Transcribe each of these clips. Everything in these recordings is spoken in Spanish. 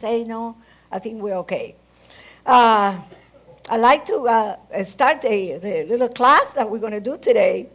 Say no, I think we're okay. Uh, I'd like to start the little class that we're going to do today.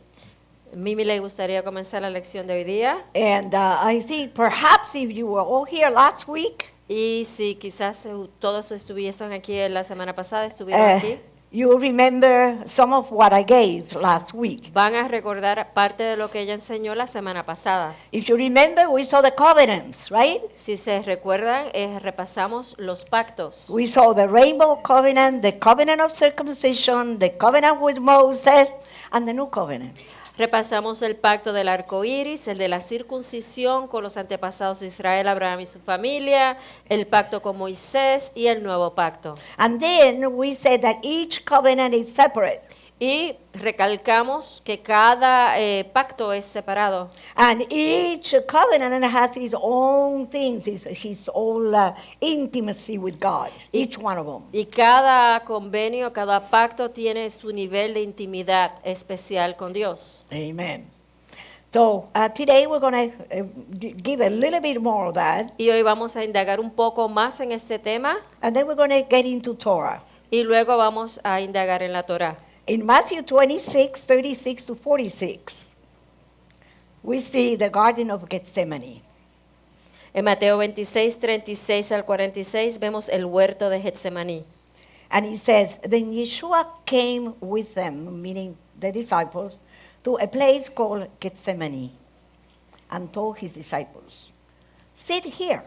Mimi le gustaría comenzar la lección de hoy día. And I think perhaps if you were all here last week, Y si quizás todos estuviesen aquí la semana pasada, estuvieron uh, aquí, you remember some of what I gave last week. van a recordar parte de lo que ella enseñó la semana pasada. If you remember, we saw the covenants, right? Si se recuerdan, repasamos los pactos. We saw the rainbow covenant, the covenant of circumcision, the covenant with Moses, and the new covenant. Repasamos el pacto del arco iris, el de la circuncisión con los antepasados de Israel, Abraham y su familia, el pacto con Moisés y el nuevo pacto. And then we said that each covenant is separate. Y recalcamos que cada pacto es separado. And each covenant has his own things, his own intimacy with God, each one of them. Y cada convenio, cada pacto tiene su nivel de intimidad especial con Dios. Amen. So today we're going to give a little bit more of that, Y hoy vamos a indagar un poco más en este tema and then we're going to get into Torah. y luego vamos a indagar en la Torá. In Matthew 26, 36 to 46, we see the Garden of Gethsemane. En Mateo 26, 36 al 46 vemos el huerto de Getsemaní. And he says, then Yeshua came with them, meaning the disciples, to a place called Gethsemane, and told his disciples, sit here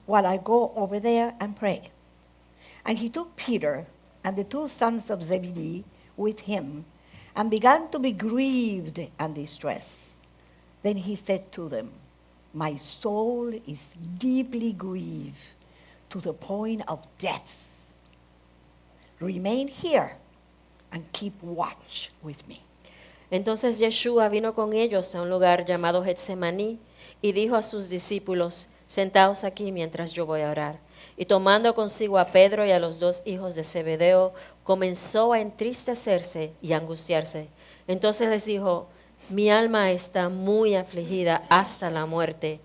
while I go over there and pray. And he took Peter and the two sons of Zebedee with him, and began to be grieved and distressed. Then he said to them, my soul is deeply grieved to the point of death. Remain here and keep watch with me. Entonces Yeshua vino con ellos a un lugar llamado Getsemaní y dijo a sus discípulos, sentaos aquí mientras yo voy a orar. Y tomando consigo a Pedro y a los dos hijos de Zebedeo, comenzó a entristecerse y a angustiarse. Entonces les dijo, mi alma está muy afligida hasta la muerte.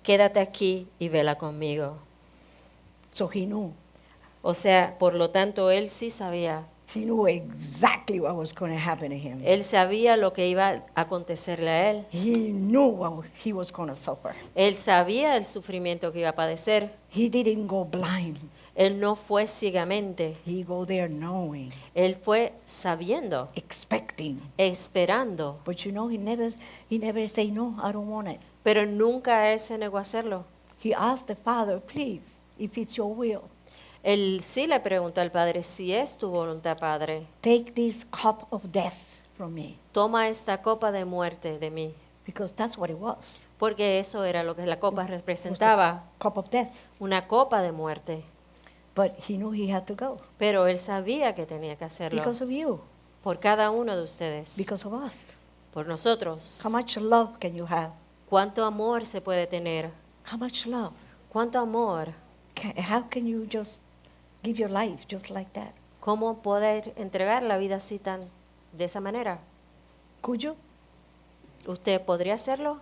Quédate aquí y vela conmigo. So he knew. O sea, por lo tanto, él sí sabía. He knew exactly what was going to happen to him. Él sabía lo que iba a acontecerle a él. He knew what he was going to suffer. Él sabía el sufrimiento que iba a padecer. He didn't go blind. Él no fue ciegamente. He go there knowing, Él fue sabiendo, expecting. esperando. But you know, he never say, no, I don't want it. Pero nunca él se negó a hacerlo. He asked the Father, please, if it's your will, Él sí le preguntó al Padre, si es tu voluntad, Padre, take this cup of death from me. toma esta copa de muerte de mí. Because that's what it was. Porque eso era lo que la copa representaba, Cup of death. una copa de muerte. But he knew he had to go. Pero él sabía que tenía que hacerlo. Because of you. Por cada uno de ustedes. Because of us. Por nosotros. How much love can you have? ¿Cuánto amor se puede tener? How much love? ¿Cuánto amor? How can you just give your life just like that? ¿Cómo poder entregar la vida así de esa manera? Could you? ¿Usted podría hacerlo?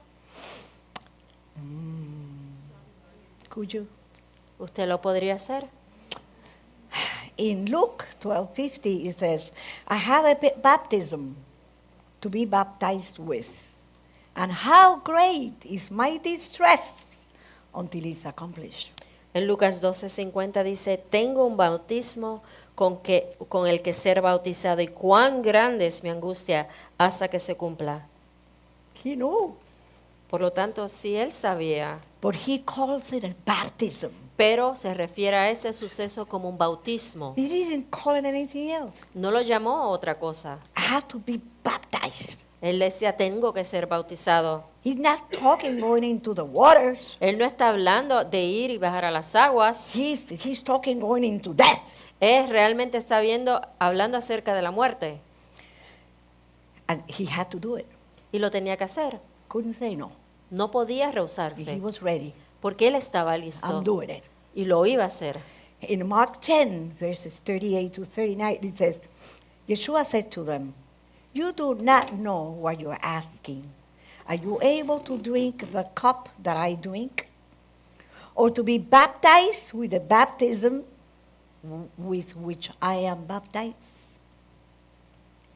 Could you? ¿Usted lo podría hacer? In Luke 12:50 it says, I have a baptism to be baptized with, and how great is my distress until it's accomplished. En Lucas 12:50 dice, tengo un bautismo con el que ser bautizado y cuán grande es mi angustia hasta que se cumpla. He knew, Por lo tanto, sí él sabía, but he calls it a baptism. pero se refiere a ese suceso como un bautismo. He didn't call it anything else. No lo llamó otra cosa. I have to be baptized. Él decía, tengo que ser bautizado. He's not talking going into the waters. Él no está hablando de ir y bajar a las aguas. He's talking going into death. Él realmente está hablando acerca de la muerte. And he had to do it. Y lo tenía que hacer. Couldn't say no. No podía He rehusarse. was ready. Porque él estaba I'm listo. doing it. Y lo iba a hacer. In Mark 10, verses 38 to 39, it says, Yeshua said to them, you do not know what you're asking. Are you able to drink the cup that I drink? or to be baptized with the baptism with which I am baptized?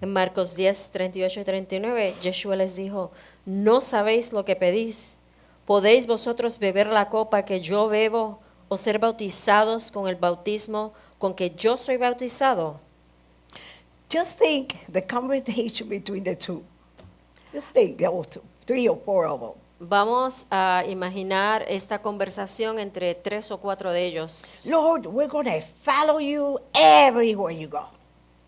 En Marcos 10, 38 y 39, Yeshua les dijo, ¿no sabéis lo que pedís? ¿Podéis vosotros beber la copa que yo bebo o ser bautizados con el bautismo con que yo soy bautizado? Just think the conversation between the two. Just think, there were 3 or 4 of them. Vamos a imaginar esta conversación entre 3 o 4 de ellos, Lord, we're going to follow you everywhere you go.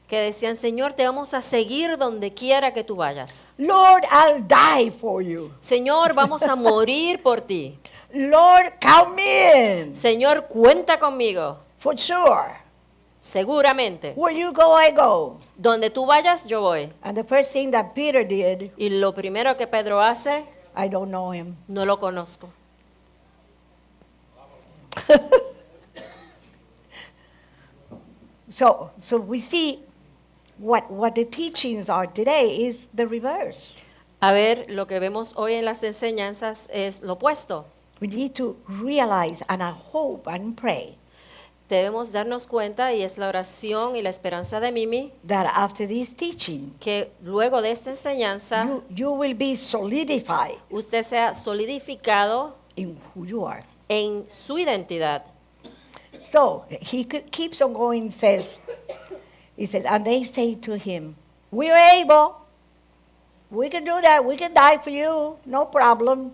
que decían, Señor, te vamos a seguir donde quiera que tú vayas. Lord, I'll die for you. Señor, vamos a morir por ti. Lord, count me in. Señor, cuenta conmigo. For sure. Seguramente. Where you go, I go. Donde tú vayas, yo voy. And the first thing that Peter did, Y lo primero que Pedro hace, I don't know him. no lo conozco. So we see what the teachings are today is the reverse. A ver, lo que vemos hoy en las enseñanzas es lo opuesto. We need to realize and I hope and pray Debemos darnos cuenta, y es la oración y la esperanza de Mimi, that after this teaching, que luego de esta enseñanza, you will be solidified usted sea solidificado in who you are. en su identidad. So keeps on going, he says, and they say to him, we are able, we can do that, we can die for you, no problem.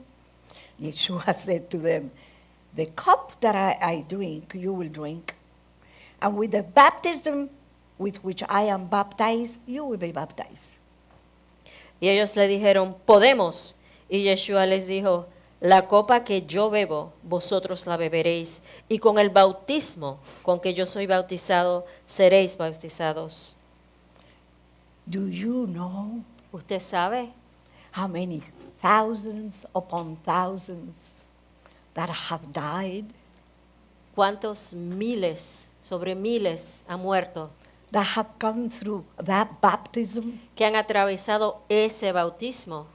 Yeshua said to them, the cup that I drink, you will drink, and with the baptism with which I am baptized, you will be baptized. Y ellos le dijeron, podemos. Y Yeshua les dijo, la copa que yo bebo, vosotros la beberéis, y con el bautismo con que yo soy bautizado, seréis bautizados. Do you know ¿Usted sabe how many thousands upon thousands that have died, cuántos miles, sobre miles han muerto, that have gone through that baptism? que han atravesado ese bautismo?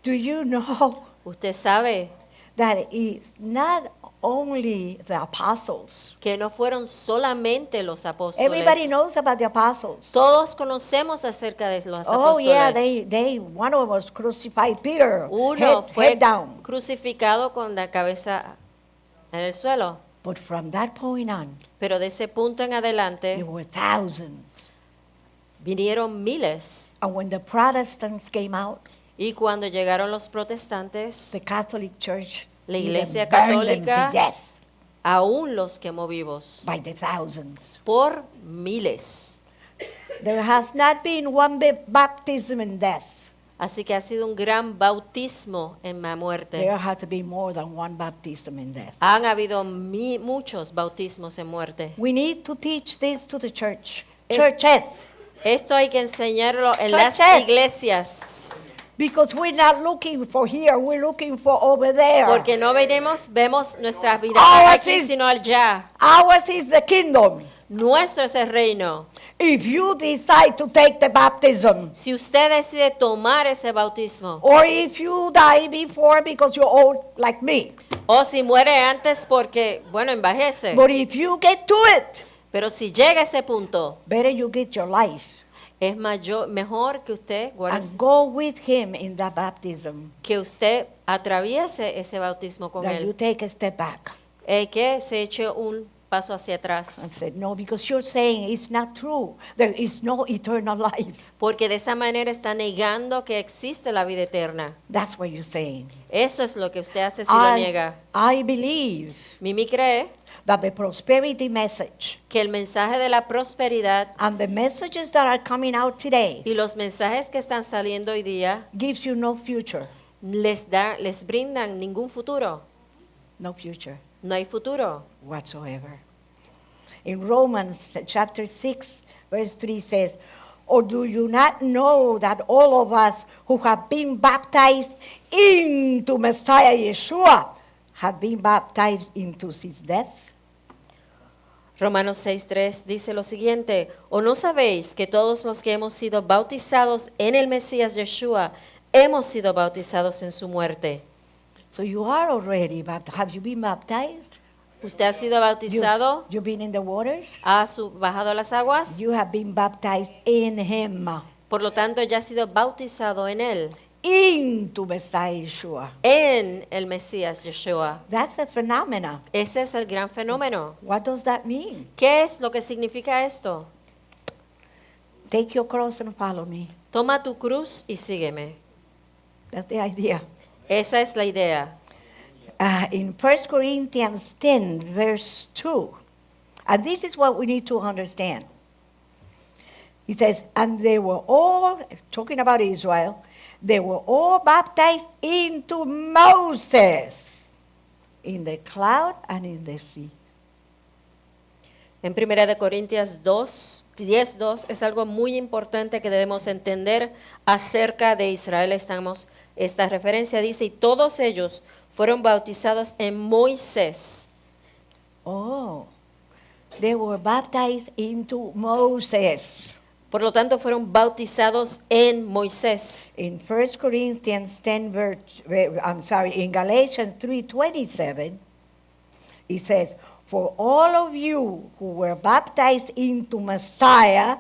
Do you know ¿Usted sabe that it's not only the apostles? que no fueron solamente los apóstoles? Everybody knows about the apostles. Todos conocemos acerca de los Oh yeah, apóstoles. one of them was crucified, Peter, Uno head fue down. crucificado con la cabeza en el suelo. But from that point on, Pero de ese punto en there adelante were thousands. vinieron miles. And when the Protestants came out, Y cuando llegaron los protestantes, the Catholic Church La even Iglesia burned them Católica to death aún los quemó vivos by the thousands. por miles. There has not been one baptism in death. Así que ha sido un gran bautismo en la muerte. There had to be more than one baptism in death. Han habido muchos bautismos en muerte. We need to teach this to the church. Es- Churches. Esto hay que enseñarlo en las Churches. iglesias. Because we're not looking for here, we're looking for over there. Porque no vemos nuestra vida Ahora aquí, sí. sino allá. Ours is the kingdom. Nuestro es el reino. If you decide to take the baptism, Si usted decide tomar ese bautismo, or if you die before because you're old like me, o si muere antes porque, bueno, envejece. but if you get to it, Pero si llega a ese punto, better you get your life es mejor que usted and go with him in that baptism, que usted atraviese ese bautismo con that you él. take a step back Que se eche un paso hacia and atrás. say, no, because you're saying it's not true. There is no eternal life. Porque de esa manera está negando que existe la vida eterna. That's what you're saying. Eso es lo que usted hace si lo niega. I believe Mimi cree that the prosperity message que el mensaje de la prosperidad and the messages that are coming out today y los mensajes que están saliendo hoy día gives you no future. les brindan ningún futuro. No future No hay futuro. whatsoever. In Romans chapter 6, verse 3 says, or do you not know that all of us who have been baptized into Messiah Yeshua have been baptized into his death? Romanos 6:3 dice lo siguiente, ¿o no sabéis que todos los que hemos sido bautizados en el Mesías Yeshua hemos sido bautizados en su muerte? So you are already baptized. Have you been baptized? ¿Usted ha sido bautizado? You've been in the waters? ¿Ha bajado a las aguas? You have been baptized in him, Por lo tanto, ya ha sido bautizado en él, into Messiah Yeshua. en el Mesías Yeshua. That's the phenomena. Ese es el gran fenómeno. What does that mean? ¿Qué es lo que significa esto? Take your cross and follow me. Toma tu cruz y sígueme. That's the idea. Esa es la idea. In 1 Corinthians 10, verse 2, and this is what we need to understand. He says, and they were all, talking about Israel, they were all baptized into Moses in the cloud and in the sea. En 1 Corintios 10:2 es algo muy importante que debemos entender acerca de Israel. Esta referencia dice, y todos ellos fueron bautizados en Moisés. Oh, they were baptized into Moses. Por lo tanto, fueron bautizados en Moisés. In 1 Corinthians 10, in Galatians 3:27, it says, for all of you who were baptized into Messiah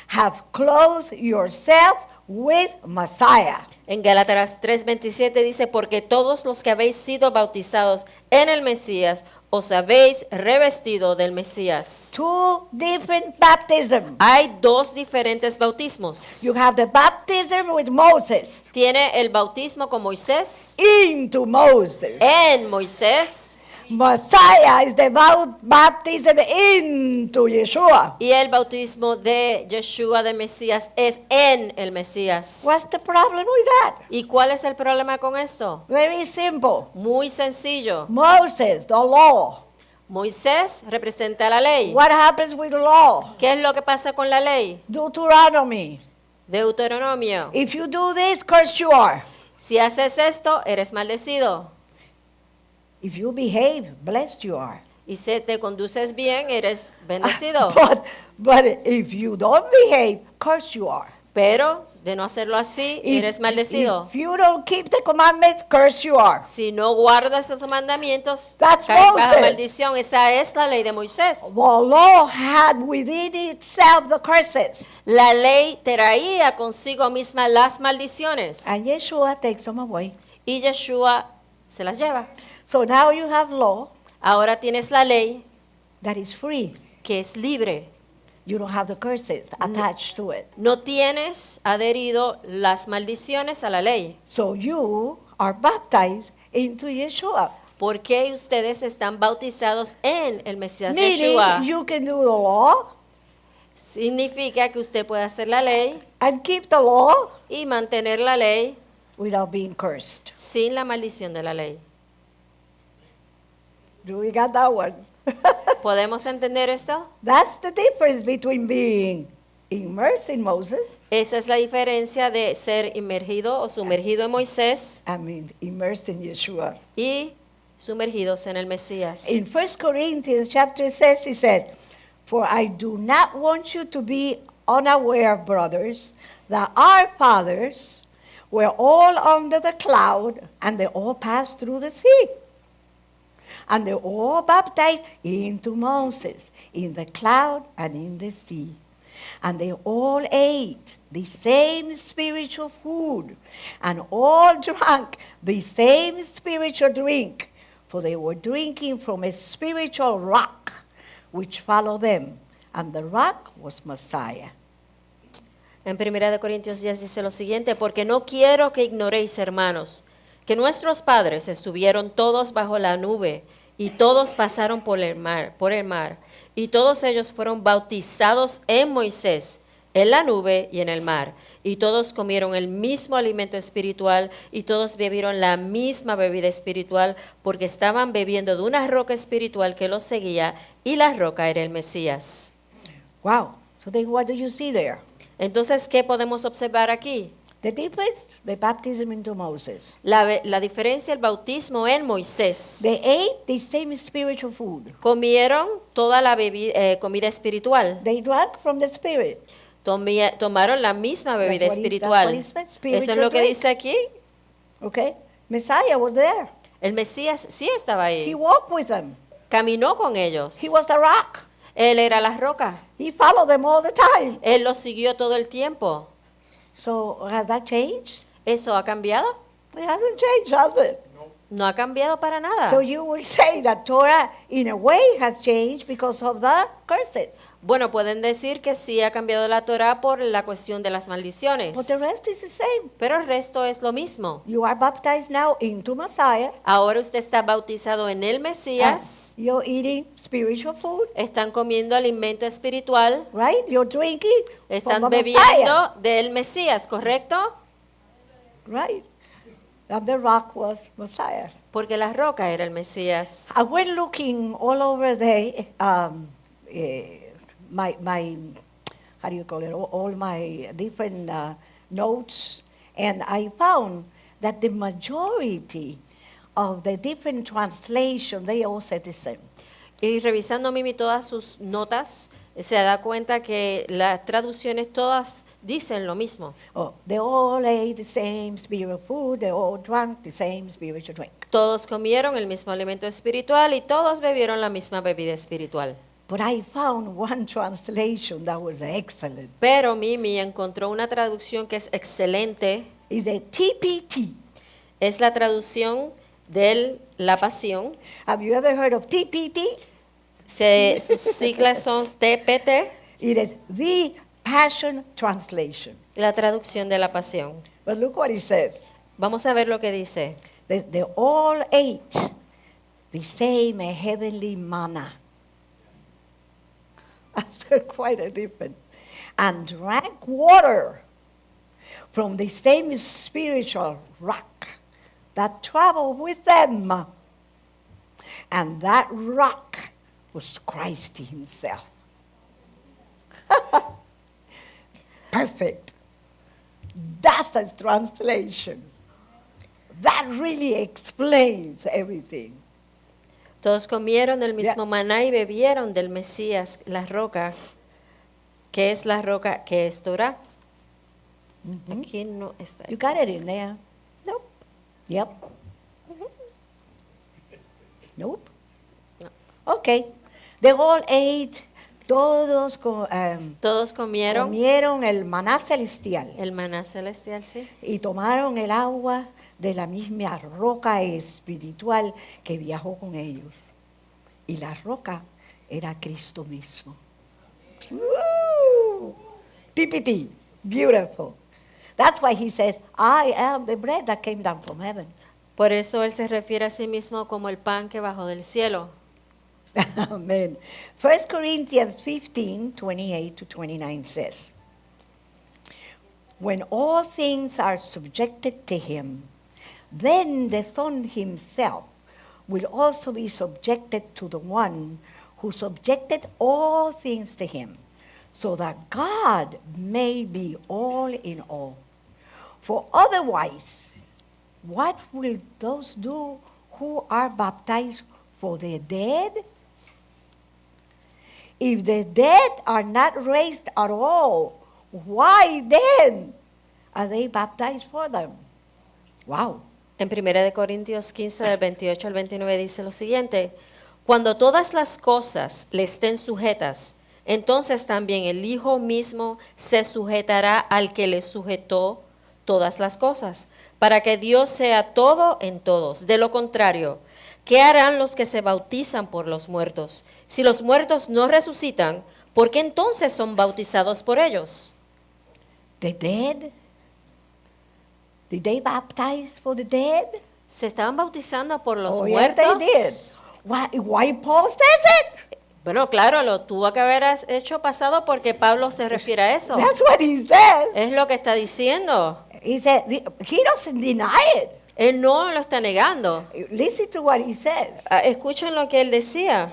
have clothed yourselves with Messiah. En Gálatas 3:27 dice, porque todos los que habéis sido bautizados en el Mesías, os habéis revestido del Mesías. Two different baptisms. Hay dos diferentes bautismos. You have the baptism with Moses, Tiene el bautismo con Moisés, into Moses. en Moisés, Messiah is the baptism into Yeshua. y el bautismo de Yeshua, de Mesías, es en el Mesías. What's the problem with that? ¿Y cuál es el problema con esto? Very simple. Muy sencillo. Moses, the law. Moisés representa la ley. What happens with the law? ¿Qué es lo que pasa con la ley? Deuteronomy. Deuteronomio. If you do this, cursed you are. Si haces esto, eres maldecido. If you behave, blessed you are. Y si te conduces bien, eres bendecido. But if you don't behave, cursed you are. Pero de no hacerlo así, eres maldecido. If you don't keep the commandments, cursed you are. Si no guardas esos mandamientos, That's caes bajo Moses. maldición. Esa es la ley de Moisés. The law had within itself the curses. La ley traía consigo misma las maldiciones. And Yeshua takes them away. Y Yeshua se las lleva. So now you have law Ahora tienes la ley that is free. que es libre. You don't have the curses attached to it. No tienes adherido las maldiciones a la ley. So you are baptized into Yeshua. ¿Por qué ustedes están bautizados en el Mesías Meaning Yeshua? you can do the law Significa que usted puede hacer la ley and keep the law y mantener la ley without being cursed. sin la maldición de la ley. Do we got that one? ¿Podemos entender esto? That's the difference between being immersed in Moses, Esa es la diferencia de ser inmergido o sumergido en Moisés immersed in Yeshua. y sumergidos en el Mesías. In 1 Corinthians chapter 6, he says, for I do not want you to be unaware, brothers, that our fathers were all under the cloud, and they all passed through the sea. And they all baptized into Moses in the cloud and in the sea. And they all ate the same spiritual food, and all drank the same spiritual drink, for they were drinking from a spiritual rock which followed them, and the rock was Messiah. En 1 Corintios 10 dice lo siguiente, porque no quiero que ignoréis, hermanos, que nuestros padres estuvieron todos bajo la nube y todos pasaron por el mar, y todos ellos fueron bautizados en Moisés, en la nube y en el mar, y todos comieron el mismo alimento espiritual y todos bebieron la misma bebida espiritual, porque estaban bebiendo de una roca espiritual que los seguía, y la roca era el Mesías. Wow. So then what do you see there? Entonces, ¿qué podemos observar aquí? The difference, the baptism into Moses. La diferencia, el bautismo en Moisés. They ate the same spiritual food. Comieron toda la comida espiritual. They drank from the Spirit. Tomaron la misma bebida That's what espiritual. he said, spiritual Eso es lo que drink. dice aquí. Okay? Messiah was there. El Mesías sí estaba He ahí. walked with them. Caminó con ellos. He was the rock. Él era la roca. He followed them all the time. Él los siguió todo el tiempo. So has that changed? ¿Eso ha cambiado? It hasn't changed, has it? No ha cambiado para nada. So you would say that Torah, in a way, has changed because of the curses. Bueno, pueden decir que sí ha cambiado la Torah por la cuestión de las maldiciones. But the rest is the same. Pero el resto es lo mismo. You are baptized now into Messiah. Ahora usted está bautizado en el and Mesías. You're eating spiritual food, Están comiendo alimento espiritual. right? You're drinking Están from the bebiendo Messiah, del Mesías, ¿correcto? right? And the rock was Messiah. Porque la roca era el Mesías. I went looking all over my how do you call it, all my different notes, and I found that the majority of the different translations, they all said the same. Y revisando Mimi todas sus notas, se da cuenta que las traducciones todas dicen lo mismo. Oh, they all ate the same spiritual food, they all drank the same spiritual drink. Todos comieron el mismo alimento espiritual y todos bebieron la misma bebida espiritual. But I found one translation that was excellent. Pero Mimi encontró una traducción que es excelente. It's a TPT. Es la traducción de la Pasión. Have you ever heard of TPT? Sus siglas son TPT, It is the Passion Translation. la traducción de la Pasión. But look what it says. Vamos a ver lo que dice. They all ate the same heavenly manna. That's quite a difference. And drank water from the same spiritual rock that traveled with them. And that rock was Christ himself. Perfect. That's a translation. That really explains everything. Todos comieron del mismo Yeah. maná y bebieron del Mesías, la roca. ¿Qué es la roca? ¿Qué es Torah? Aquí no está. You got it in there. Nope. Yep. Nope. No. Okay. They all ate. Todos Todos comieron comieron el maná celestial el maná celestial, sí. y tomaron el agua de la misma roca espiritual que viajó con ellos. Y la roca era Cristo mismo. Woo! TPT, beautiful. That's why he says, I am the bread that came down from heaven. Por eso él se refiere a sí mismo como el pan que bajó del cielo. Amen. 1 Corinthians 15, 28 to 29 says, when all things are subjected to him, then the Son himself will also be subjected to the one who subjected all things to him, so that God may be all in all. For otherwise, what will those do who are baptized for the dead? If the dead are not raised at all, why then are they baptized for them? Wow. En 1 de Corintios 15, del 28 al 29 dice lo siguiente: cuando todas las cosas le estén sujetas, entonces también el Hijo mismo se sujetará al que le sujetó todas las cosas, para que Dios sea todo en todos. De lo contrario, ¿qué harán los que se bautizan por los muertos? Si los muertos no resucitan, ¿por qué entonces son bautizados por ellos? The dead? Did they baptize for the dead? ¿Se estaban bautizando por los Oh, yes, muertos? they did. Why Paul says it? Bueno, claro, lo tuvo que haber hecho pasado porque Pablo se refiere a eso. That's what he says. Es lo que está diciendo. He said, he doesn't deny it. Él no lo está negando. Listen to what he says. Escuchen lo que él decía.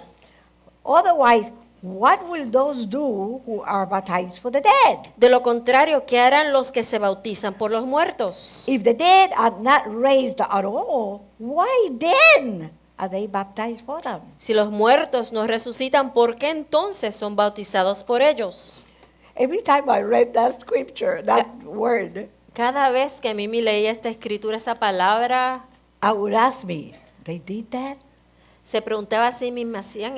Otherwise, what will those do who are baptized for the dead? De lo contrario, ¿qué harán los que se bautizan por los muertos? If the dead are not raised at all, why then are they baptized for them? Si los muertos no resucitan, ¿por qué entonces son bautizados por ellos? Every time I read that scripture, that word, Cada vez que Mimi leía esta escritura, esa palabra, I would ask me, They did that? Se preguntaba a sí misma, ¿hacían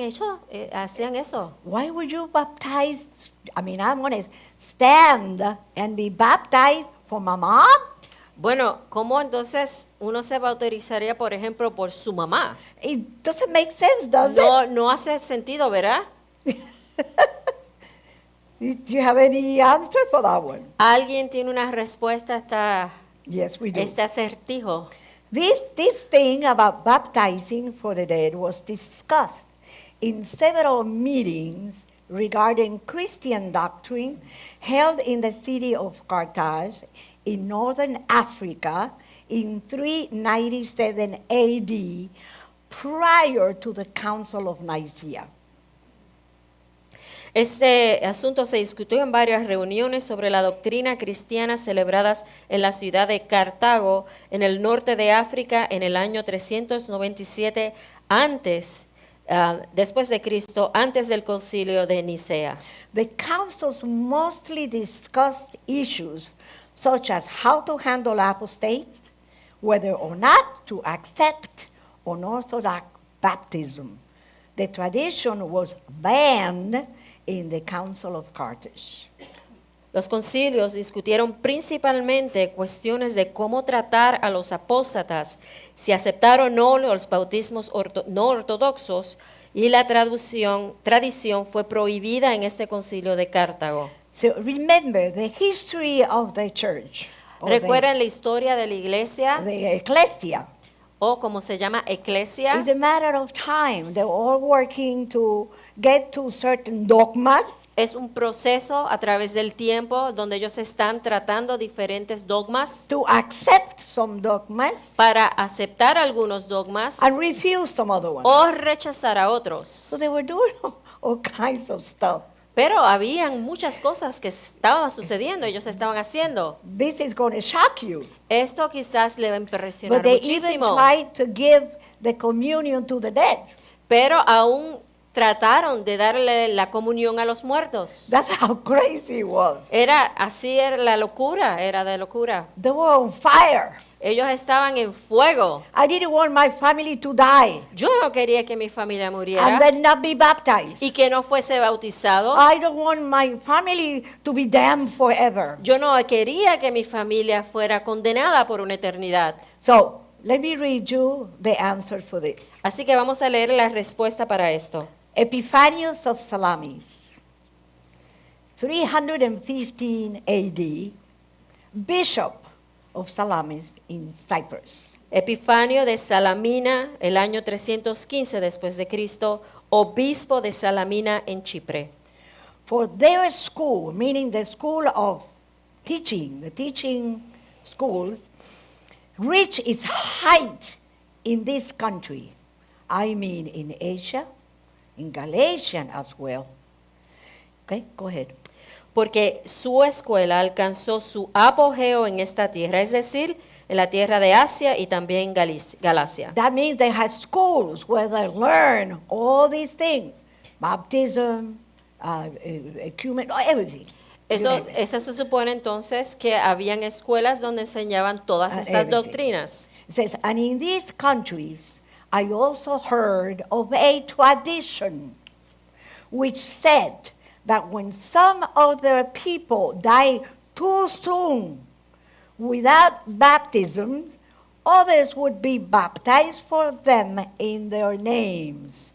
eso? Why would you baptize? I mean, I'm going to stand and be baptized for my mom? Bueno, ¿cómo entonces uno se bautizaría, por ejemplo, por su mamá? It doesn't make sense, does No hace sentido, ¿verdad? it? Do you have any answer for that one? ¿Alguien tiene una respuesta a Yes, we do. este acertijo? This thing about baptizing for the dead was discussed in several meetings regarding Christian doctrine held in the city of Carthage in northern Africa in 397 AD prior to the Council of Nicaea. Este asunto se discutió en varias reuniones sobre la doctrina cristiana celebradas en la ciudad de Cartago, en el norte de África, en el año 397 después de Cristo, antes del concilio de Nicea. The councils mostly discussed issues such as how to handle apostates, whether or not to accept unorthodox baptism. The tradition was banned in the Council of Carthage. Los concilios discutieron principalmente cuestiones de cómo tratar a los apóstatas, si aceptar o no los bautismos no ortodoxos, y la tradición fue prohibida en este concilio de Cartago. So remember the history of the church, or ¿Recuerdan la historia de la iglesia the ecclesia. o como se llama eclesia? It's a matter of time. They're all working to get to certain dogmas. Es un proceso a través del tiempo donde ellos están tratando diferentes dogmas To accept some dogmas para aceptar algunos dogmas and refuse some other ones. o rechazar a otros. So they were doing all kinds of stuff. Pero habían muchas cosas que estaban sucediendo, ellos estaban haciendo. This is going to shock you. Esto quizás le va a impresionar But they even muchísimo, tried to give the communion to the dead. pero aún trataron de darle la comunión a los muertos. That's how crazy it was. Era la locura, era de locura. They were on fire. Ellos estaban en fuego. I didn't want my family to die Yo no quería que mi familia and muriera then not be baptized. y que no fuese bautizado. I don't want my family to be damned forever. Yo no quería que mi familia fuera condenada por una eternidad. So let me read you the answer for this. Así que vamos a leer la respuesta para esto. Epiphanius of Salamis, 315 AD, bishop of Salamis in Cyprus. Epifanio de Salamina, el año 315 después de Cristo, obispo de Salamina en Chipre. For their school, meaning the school of teaching, the teaching schools, reached its height in this country. I mean in Asia, in Galatia as well. Okay, go ahead. Porque su escuela alcanzó su apogeo en esta tierra, es decir, en la tierra de Asia y también Galacia. That means they had schools where they learn all these things, baptism, ecumen, everything. Eso se supone entonces que habían escuelas donde enseñaban todas estas Everything. doctrinas. It says, and in these countries, I also heard of a tradition which said that when some of their people die too soon without baptism, others would be baptized for them in their names.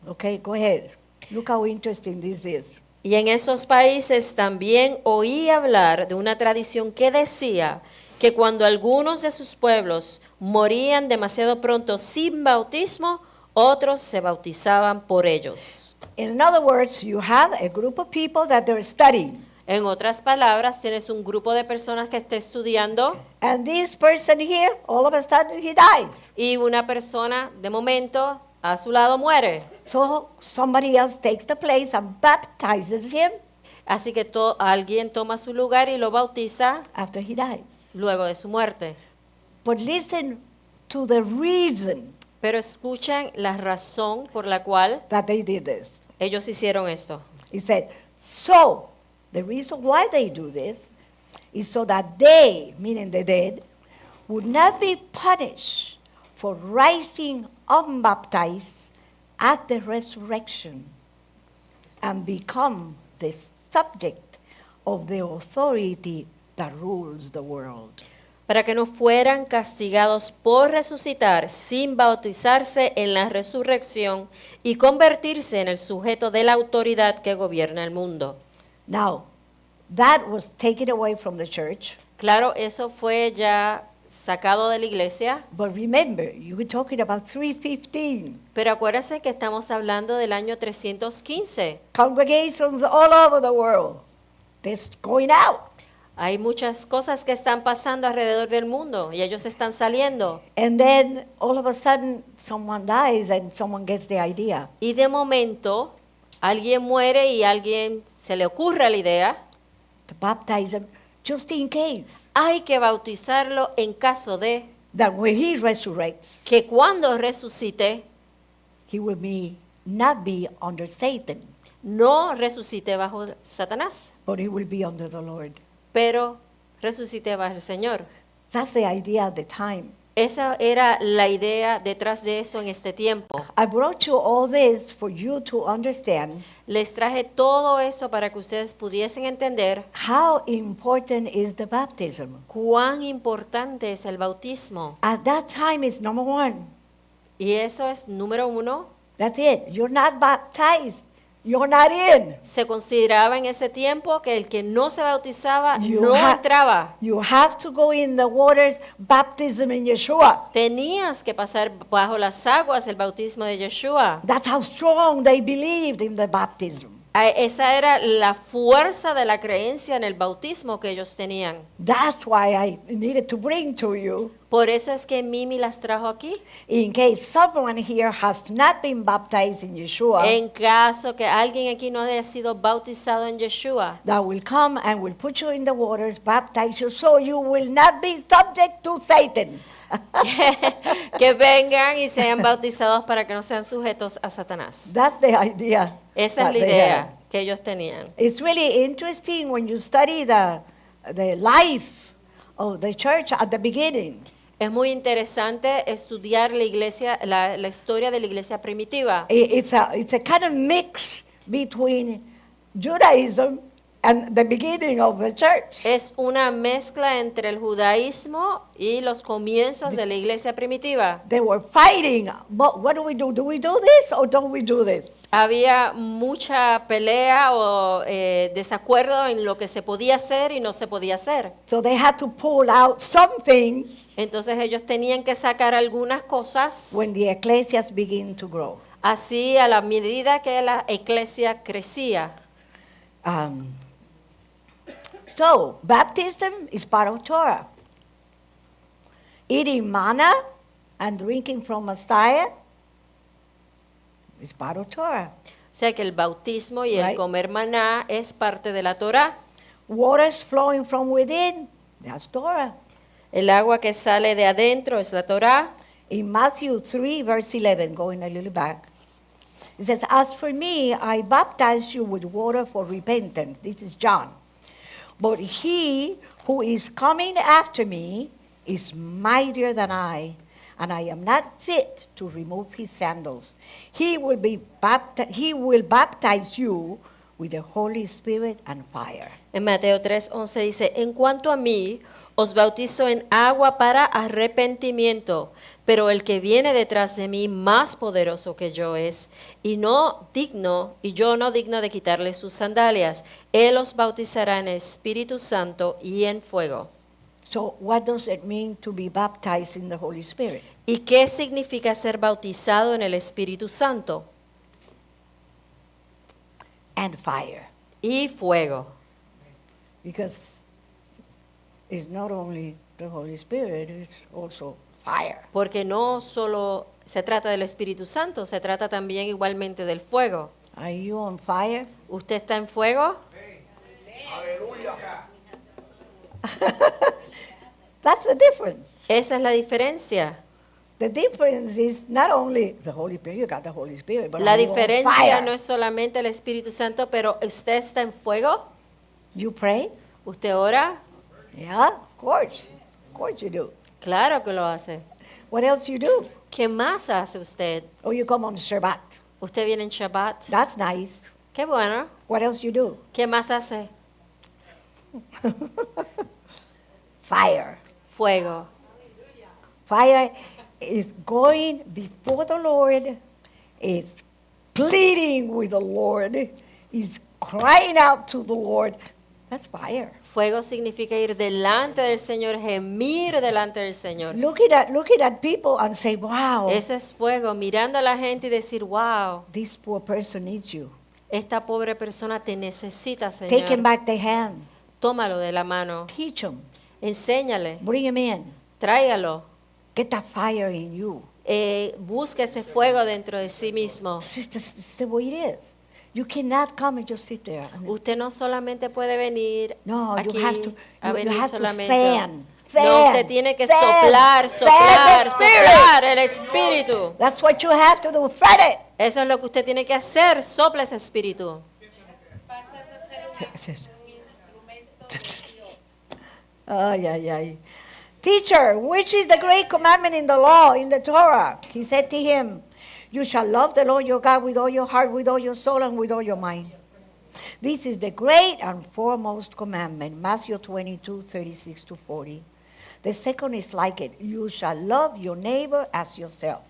Okay, go ahead. Look how interesting this is. Y en esos países también oí hablar de una tradición que decía que cuando algunos de sus pueblos morían demasiado pronto sin bautismo, otros se bautizaban por ellos. In other words, you have a group of people that they're studying. En otras palabras, tienes un grupo de personas que está estudiando And this person here, all of a sudden, he dies. y una persona de momento a su lado muere. So somebody else takes the place and baptizes him Así que alguien toma su lugar y lo bautiza after he dies. luego de su muerte. But listen to the reason Pero escuchen la razón por la cual that they did this. ellos hicieron esto. He said, so the reason why they do this is so that they, meaning the dead, would not be punished for rising unbaptized at the resurrection and become the subject of the authority that rules the world. Para que no fueran castigados por resucitar sin bautizarse en la resurrección y convertirse en el sujeto de la autoridad que gobierna el mundo. Now, that was taken away from the church, Claro, eso fue ya sacado de la iglesia, but remember, you were talking about 315. pero acuérdense que estamos hablando del año 315. Congregations all over the world. They're going out. Hay muchas cosas que están pasando alrededor del mundo y ellos están saliendo. And then all of a sudden, someone dies and someone gets the idea. Y de momento, alguien muere y a alguien se le ocurre la idea, To baptize them just in case. hay que bautizarlo en caso de That when he resurrects, que cuando resucite, he will not be under Satan, no resucite bajo Satanás, but he will be under the Lord. pero resucite bajo el Señor. That's the idea at the time. Esa era la idea detrás de eso en este tiempo. I brought you all this for you to understand Les traje todo eso para que ustedes pudiesen entender how important is the baptism. cuán importante es el bautismo. At that time, it's number one. Y eso es número uno. That's it. You're not baptized. You're not in. Se consideraba en ese tiempo que el que no se bautizaba You no ha- entraba. You have to go in the waters, baptism in Yeshua. Tenías que pasar bajo las aguas el bautismo de Yeshua. That's how strong they believed in the baptism. Esa era la fuerza de la creencia en el bautismo que ellos tenían. That's why I needed to bring to you, Por eso es que Mimi las trajo aquí. in case someone here has not been baptized in Yeshua, En caso que alguien aquí no haya sido bautizado en Yeshua, that will come and will put you in the waters, baptize you, so you will not be subject to Satan. que vengan y sean bautizados para que no sean sujetos a Satanás. That's the idea. Esa es that la they idea had. que ellos tenían. It's really interesting when you study the life of the church at the beginning. Es muy interesante estudiar la iglesia, la historia de la iglesia primitiva. It's a kind of mix between Judaism and the beginning of the church. Es una mezcla entre el judaísmo y los comienzos de la iglesia primitiva. They were fighting. What do we do? Do we do this or don't we do this? Había mucha pelea o desacuerdo en lo que se podía hacer y no se podía hacer. So they had to pull out some things Entonces ellos tenían que sacar algunas cosas when the ecclesias begin to grow. así a la medida que la iglesia crecía. So baptism is part of Torah. Eating manna and drinking from Messiah is part of Torah. O sea que el bautismo y el Right. comer maná es parte de la Torá. Waters flowing from within, that's Torah. El agua que sale de adentro es la Torá. In Matthew 3, verse 11, going a little back, it says, "As for me, I baptize you with water for repentance." This is John. "But he who is coming after me is mightier than I, and I am not fit to remove his sandals. He will baptize you with the Holy Spirit and fire." En Mateo 3:11 dice, en cuanto a mí, os bautizo en agua para arrepentimiento, pero el que viene detrás de mí, más poderoso que yo es, y yo no digno de quitarle sus sandalias. Él os bautizará en Espíritu Santo y en fuego. So what does it mean to be baptized in the Holy Spirit? ¿Y qué significa ser bautizado en el Espíritu Santo? And fire. Y fuego. Because it's not only the Holy Spirit, it's also fire. Porque no solo se trata del Espíritu Santo, se trata también igualmente del fuego. Are you on fire? ¿Usted está en fuego? That's the difference. Esa es la diferencia. The difference is not only the Holy Spirit, you got the Holy Spirit, but La are you on diferencia fire? no es solamente el Espíritu Santo, pero usted está en fuego. You pray? ¿Usted ora? Yeah, of course. Of course you do. Claro que lo hace. What else you do? ¿Qué más hace usted? Oh, you come on Shabbat. Usted viene en Shabbat. That's nice. Qué bueno. What else you do? ¿Qué más hace? Fire. Fuego. Fire is going before the Lord, is pleading with the Lord, is crying out to the Lord. That's fire. Fuego significa ir delante del Señor, gemir delante del Señor. Looking at people and say, wow, Eso es fuego, mirando a la gente y decir, wow, this poor person needs you. esta pobre persona te necesita, Take him Señor. back the hand. Tómalo de la mano, Teach him. enséñale, Bring him in. tráigalo, Get that fire in you. busque ese fuego dentro de sí mismo. It's the way it is. You cannot come and just sit there. Usted no solamente puede venir No, aquí you have to, a you venir have to solamente. fan. No, usted tiene que fan, soplar, fan soplar, the Spirit. soplar el Espíritu. That's what you have to do. Fan it. Eso es lo que usted tiene que hacer, sopla ese Espíritu. Ay, ay, ay. Teacher, which is the great commandment in the law, in the Torah? He said to him, you shall love the Lord your God with all your heart, with all your soul, and with all your mind. This is the great and foremost commandment, Matthew 22, 36 to 40. The second is like it. You shall love your neighbor as yourself.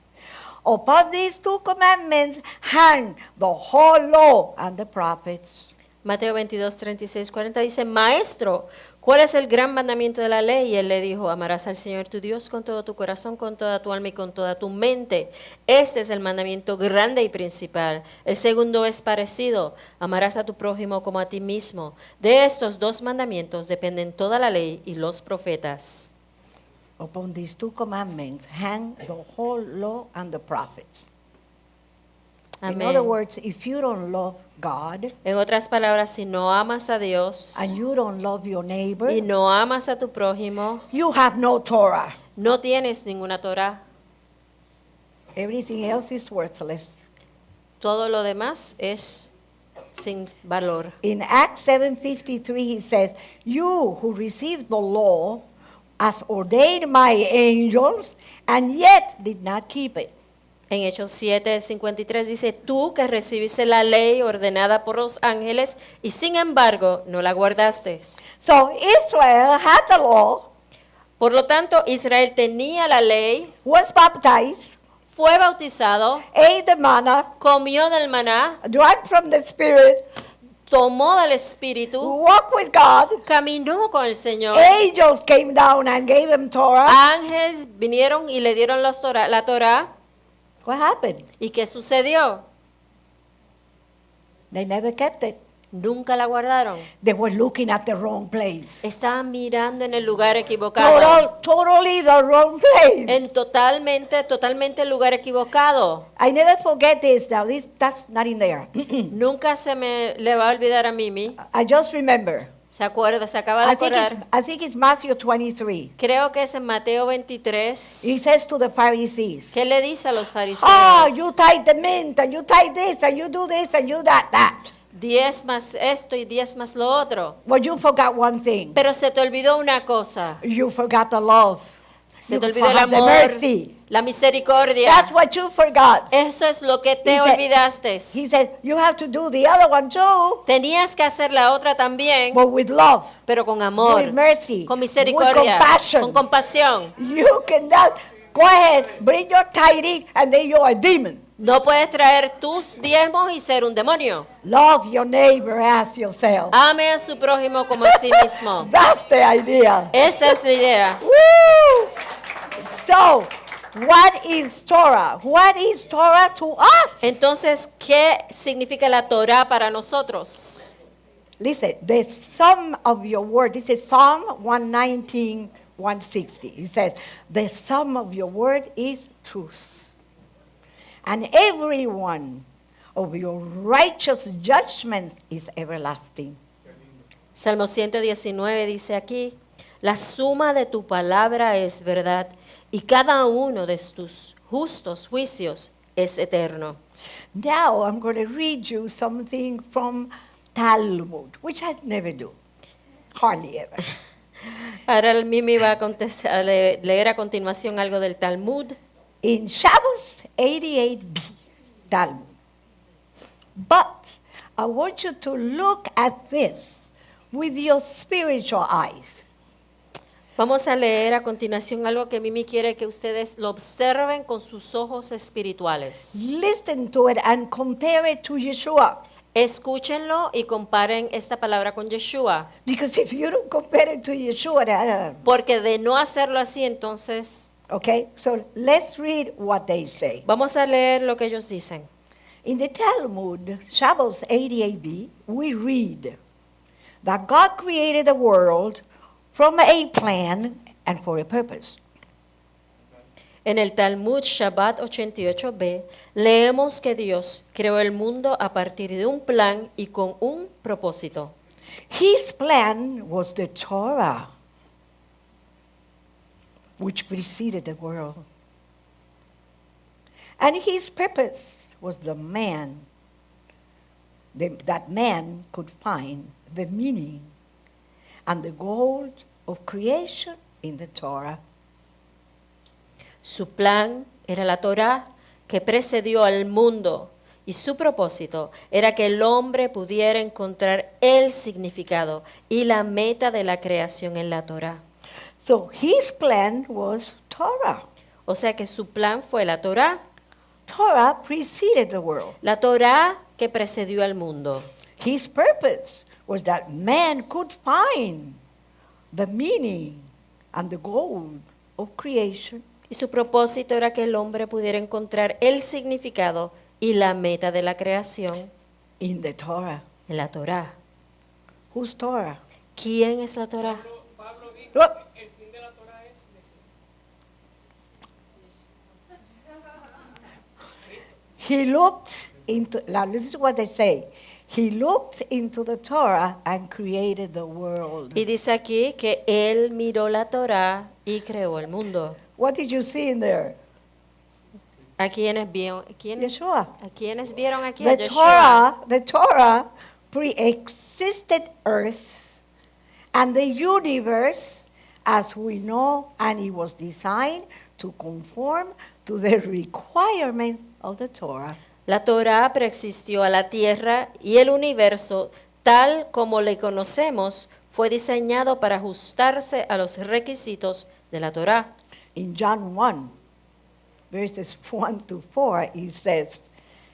Upon these two commandments hang the whole law and the prophets. Mateo 22, 36, 40 dice, Maestro, ¿cuál es el gran mandamiento de la ley? Y él le dijo, amarás al Señor tu Dios con todo tu corazón, con toda tu alma y con toda tu mente. Este es el mandamiento grande y principal. El segundo es parecido, amarás a tu prójimo como a ti mismo. De estos dos mandamientos dependen toda la ley y los profetas. Upon these two commandments hang the whole law and the prophets. In other Amén. words, if you don't love God En otras palabras, si no amas a Dios and you don't love your neighbor, y no amas a tu prójimo, you have no Torah. no tienes ninguna Torah. Everything else is worthless. Todo lo demás es sin valor. In Acts 7:53 he says, you who received the law as ordained by angels and yet did not keep it. En Hechos 7:53 dice, tú que recibiste la ley ordenada por los ángeles y sin embargo no la guardaste. So Israel had the law, Por lo tanto, Israel tenía la ley, was baptized, fue bautizado, ate the manna, comió del maná, drank from the Spirit, tomó del Espíritu, walked with God. caminó con el Señor. Angels came down and gave him Torah. Ángeles vinieron y le dieron la Torah. What happened? ¿Y qué sucedió? They never kept it. Nunca la guardaron. They were looking at the wrong place. Estaban mirando en el lugar equivocado. Totally the wrong place. En totalmente el lugar equivocado. I never forget this now. That's not in there. Nunca se me le va a olvidar a Mimi. I just remember. Se acaba de acordar. I think it's Matthew 23. Creo que es en Mateo 23. He says to the Pharisees, ¿Qué le dice a los fariseos? oh, you tithe the mint, and you tithe this, and you do this, and you that. 10 más esto y 10 más lo otro. Well, you forgot one thing. Pero se te olvidó una cosa. You forgot the love. Se You te olvidó el forgot the amor, mercy. la misericordia. That's what you forgot. Eso es lo que te He said- olvidaste. He said, you have to do the other one too, Tenías que hacer la otra también, but with love, pero con amor, with mercy, con with misericordia, compassion. con compasión. You cannot go ahead, bring your tithing, and then you're a demon. No puedes traer tus diezmos y ser un demonio. Love your neighbor as yourself. Ame a su prójimo como a sí mismo. That's the idea. Esa es la idea. Woo! So, what is Torah? What is Torah to us? Entonces, ¿qué significa la Torah para nosotros? Listen, the sum of your word, this is Psalm 119, 160. It says, the sum of your word is truth. And every one of your righteous judgments is everlasting. Salmo 119 dice aquí, la suma de tu palabra es verdad y cada uno de tus justos juicios es eterno. Now I'm going to read you something from Talmud, which I never do, hardly ever. Ahora el Mimi va a leer a continuación algo del Talmud. In Shabbos 88b, Talmud. But I want you to look at this with your spiritual eyes. Vamos a leer a continuación algo que Mimi quiere que ustedes lo observen con sus ojos espirituales. Listen to it and compare it to Yeshua. Escúchenlo y comparen esta palabra con Yeshua. Because if you don't compare it to Yeshua, Porque de no hacerlo así, entonces okay, so let's read what they say. vamos a leer lo que ellos dicen. In the Talmud, Shabbos 88b, we read that God created the world from a plan and for a purpose. En el Talmud Shabbat 88b, leemos que Dios creó el mundo a partir de un plan y con un propósito. His plan was the Torah, which preceded the world. And his purpose was the man, that man could find the meaning and the goal of creation in the Torah. Su plan era la Torá que precedió al mundo y su propósito era que el hombre pudiera encontrar el significado y la meta de la creación en la Torá. So his plan was Torah. O sea que su plan fue la Torá, Torah preceded the world. la Torá que precedió al mundo. His purpose was that man could find the meaning and the goal of creation Y su propósito era que el hombre pudiera encontrar el significado y la meta de la creación in the Torah. en la Torá. Whose Torah? ¿Quién es la Torá? Pablo dijo, Look. el fin de la Torah es Mesías. He looked into, now this is what they say. He looked into the Torah and created the world. Y dice aquí que él miró la Torá y creó el mundo. What did you see in there? ¿A quiénes vieron? Yeshua. ¿A quiénes vieron aquí? A The Yeshua. Torah, the Torah pre-existed earth and the universe as we know, and it was designed to conform to the requirements of the Torah. La Torá preexistió a la tierra y el universo, tal como le conocemos, fue diseñado para ajustarse a los requisitos de la Torá. In John 1, verses 1 to 4, it says,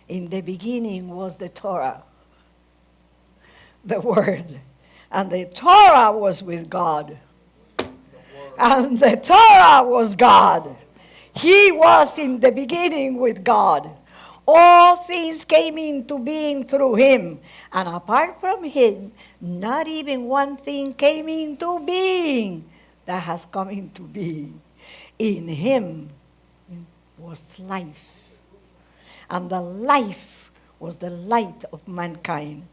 in the beginning was the Torah, the Word, and the Torah was with God, and the Torah was God. He was in the beginning with God. All things came into being through him, and apart from him, not even one thing came into being that has come into being. In him was life, and the life was the light of mankind.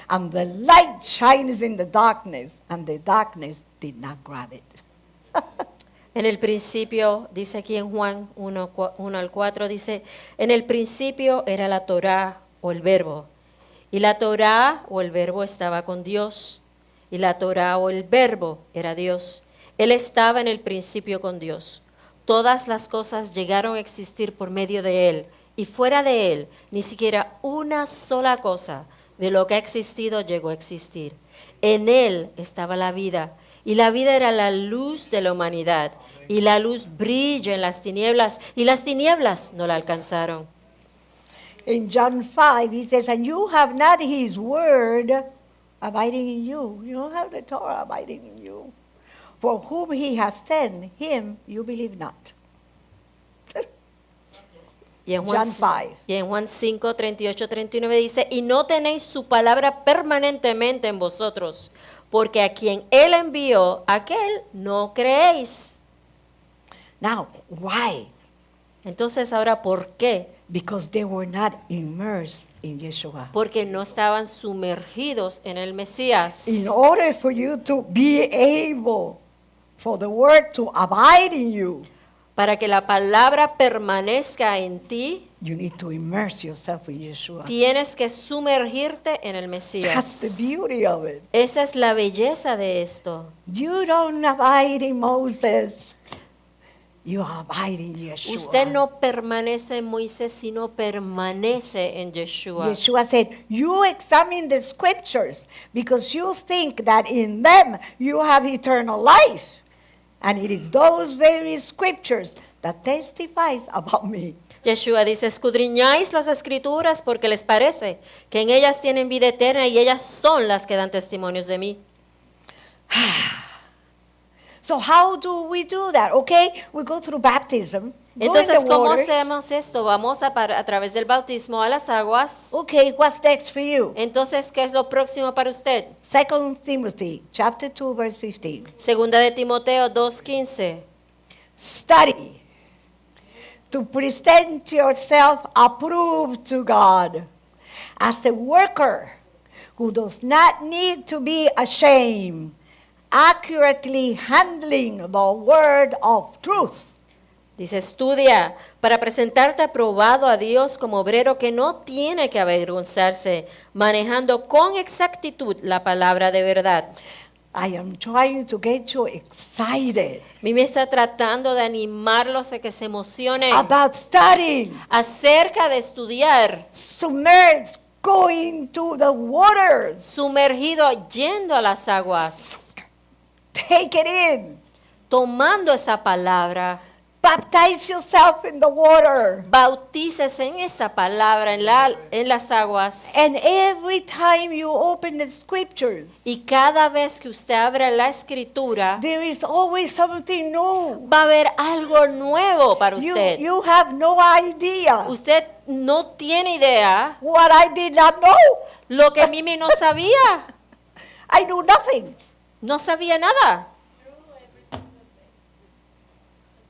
And the light shines in the darkness, and the darkness did not grab it. En el principio, dice aquí en Juan 1 al 4, dice, en el principio era la Torá o el verbo, y la Torá o el verbo estaba con Dios, y la Torá o el verbo era Dios. Él estaba en el principio con Dios. Todas las cosas llegaron a existir por medio de Él, y fuera de Él, ni siquiera una sola cosa de lo que ha existido llegó a existir. En Él estaba la vida, y la vida era la luz de la humanidad, y la luz brilla en las tinieblas, y las tinieblas no la alcanzaron. In John 5, he says, and you have not his word abiding in you. You don't have the Torah abiding in you. For whom he has sent, him you believe not. Y en John 5. Y en Juan 5, 38, 39 dice, y no tenéis su palabra permanentemente en vosotros, porque a quien Él envió, aquel no creéis. Now, why? Entonces ahora, ¿por qué? Because they were not immersed in Yeshua. Porque no estaban sumergidos en el Mesías. In order for you to be able, for the word to abide in you, Para que la palabra permanezca en ti, You need to immerse yourself in Yeshua. Tienes que sumergirte en el That's the Mesías. beauty of it. Esa es la belleza de esto. You don't abide in Moses. You abide in Yeshua. Usted no permanece en Moisés, sino permanece en Yeshua. Yeshua said, you examine the scriptures because you think that in them you have eternal life. And it is those very scriptures that testifies about me. Yeshua dice, escudriñáis las escrituras porque les parece que en ellas tienen vida eterna y ellas son las que dan testimonios de mí. So how do we do that? Okay, we go through baptism. Go in Entonces, the ¿cómo water. hacemos esto? Vamos a través del bautismo a las aguas. Okay, what's next for you? Entonces, ¿qué es lo próximo para usted? 2 Timothy chapter 2 verse 15. Segunda de Timoteo 2:15. Study to present yourself approved to God as a worker who does not need to be ashamed, accurately handling the word of truth. Dice, estudia para presentarte aprobado a Dios como obrero que no tiene que avergonzarse, manejando con exactitud la palabra de verdad. I am trying to get you excited Mí me está tratando de animarlos a que se emocionen about studying, acerca de estudiar, submerged, going to the waters. sumergido yendo a las aguas, Take it in. tomando esa palabra. Baptize yourself in the water. Bautícese en esa palabra, en las aguas. And every time you open the scriptures, Y cada vez que usted abra la escritura, there is always something new. va a haber algo nuevo para usted. You have no idea Usted no tiene idea what I did not know. lo que Mimi no sabía. I knew nothing. No sabía nada.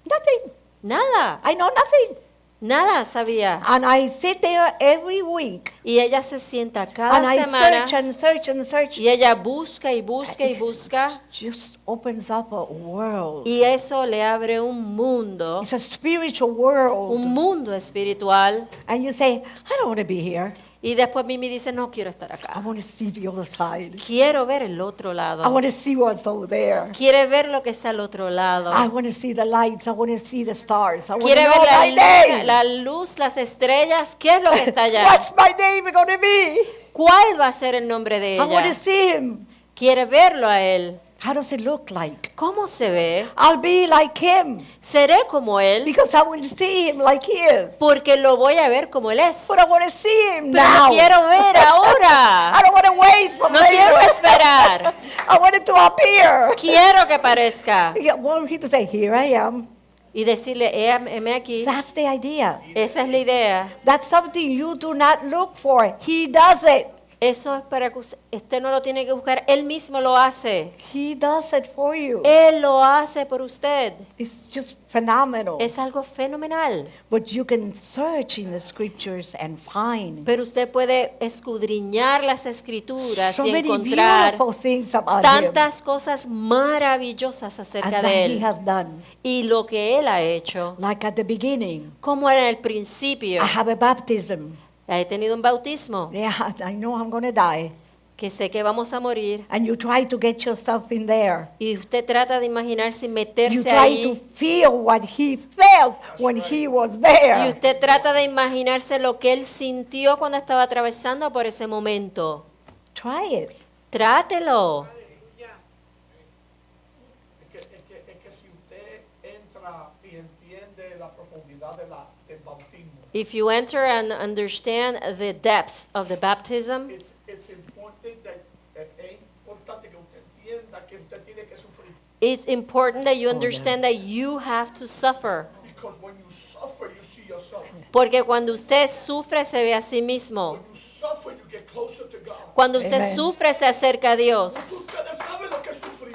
Nothing. Nada. I know nothing. Nada sabía. And I sit there every week Y ella se sienta and cada I semana search and search and search. y ella busca y busca y It busca. just opens up a world. Y eso le abre un mundo It's a spiritual world. un mundo espiritual. And you say, I don't want to be here. Y después Mimi dice, no quiero estar I acá. want to see the other side. Quiero ver el otro I lado. want to see what's over there. Quiere ver lo que está al otro lado. I want to see the lights. I want to see the stars. I want to Quiere know ver my name. la luz, las estrellas. ¿Qué es lo que está allá? What's my name going to be? ¿Cuál va a ser el nombre de I want to ella? see him. Quiere verlo a él. How does it look like? ¿Cómo se ve? I'll be like him Seré como él because I will see him like he is. porque lo voy a ver como él es. But I want to see him Pero now. lo quiero ver I ahora. don't want to wait for No later. quiero esperar. I want it to appear. Quiero que aparezca. I want him to say, here I am. Y decirle, heme aquí. That's the idea. Esa es la idea. That's something you do not look for. He does it. Eso es para que usted no lo tiene que buscar. Él mismo lo hace. He does it for you. Él lo hace por usted. It's just phenomenal. Es algo fenomenal. But you can search in the scriptures and find Pero usted puede escudriñar las escrituras so y many encontrar beautiful things about him tantas cosas maravillosas and acerca that de he él has done. y lo que él ha hecho. Like at the beginning, Como era en el principio. I have a baptism. He tenido un bautismo Yeah, I know I'm going to die. que sé que vamos a morir. And you try to get yourself in there. Y usted trata de imaginarse y You meterse try to ahí. feel what he felt when he was Y there. usted trata de imaginarse lo que él sintió cuando estaba atravesando por ese momento. Try it. Trátelo. Es que si usted entra y entiende la profundidad del bautismo, If you enter and understand the depth of the baptism, it's important that, es importante que usted entienda que usted tiene que sufrir. it's important that you understand that you have to suffer. Because when you suffer, you see yourself. Porque cuando usted sufre, se ve a sí mismo. When you suffer, you get closer to God. Cuando usted Amen. sufre, se acerca a Dios. Ustedes saben lo que es sufrir.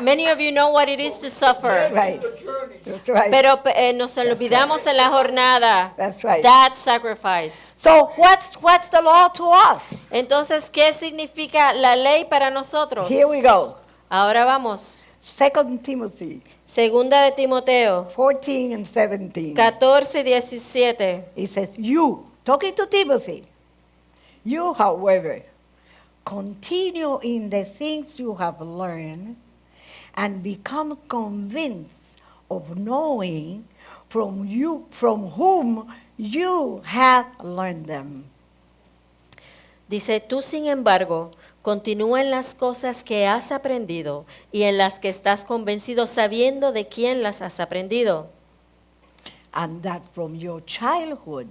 Many of you know what it is to suffer. That's right. The journey. That's right. Pero nos olvidamos en la jornada. That's right. That sacrifice. So what's the law to us? Entonces, ¿qué significa la ley para nosotros? Here we go. Ahora vamos. 2 Timothy Segunda de Timoteo 14 and 17. 14, 17. It says, you, talking to Timothy, you, however, continue in the things you have learned and become convinced of knowing from whom you have learned them. Dice, tú sin embargo, continúa en las cosas que has aprendido y en las que estás convencido sabiendo de quién las has aprendido. And that from your childhood